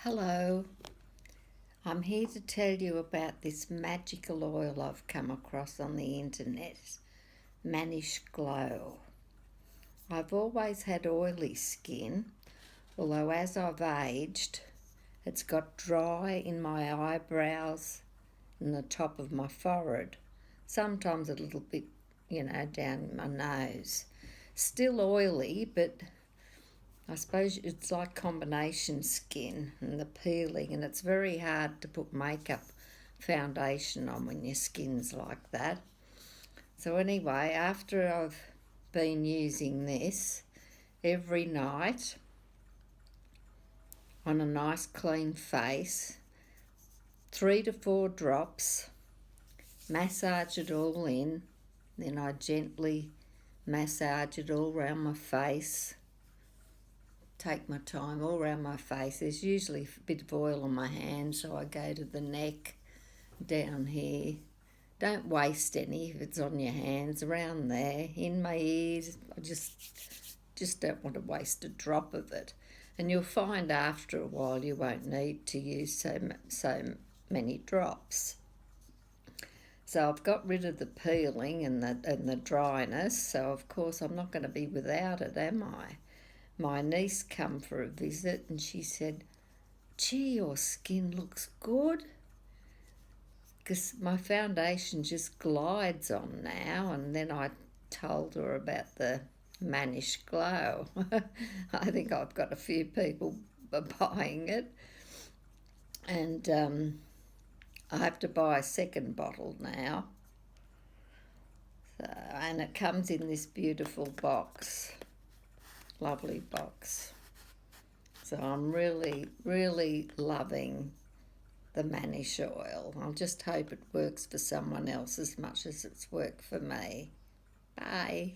Hello, I'm here to tell you about this magical oil I've come across on the internet, Manjish Glow. I've always had oily skin, although as I've aged, it's got dry in my eyebrows and the top of my forehead, sometimes a little bit, down my nose. Still oily, but I suppose it's like combination skin and the peeling, and it's very hard to put makeup foundation on when your skin's like that. So anyway, after I've been using this every night on a nice clean face, 3 to 4 drops, massage it all in, then I gently massage it all around my face. Take my time all around my face. There's usually a bit of oil on my hand, so I go to the neck, down here. Don't waste any if it's on your hands, around there, in my ears. I just don't want to waste a drop of it. And you'll find after a while you won't need to use so many drops. So I've got rid of the peeling and the dryness, so of course I'm not going to be without it, am I? My niece come for a visit and she said, "Gee, your skin looks good," because my foundation just glides on now. And then I told her about the Manjish Glow. I think I've got a few people buying it, and I have to buy a second bottle now. So, and it comes in this beautiful box. Lovely box. So I'm really, really loving the Manjish oil. I just hope it works for someone else as much as it's worked for me. Bye.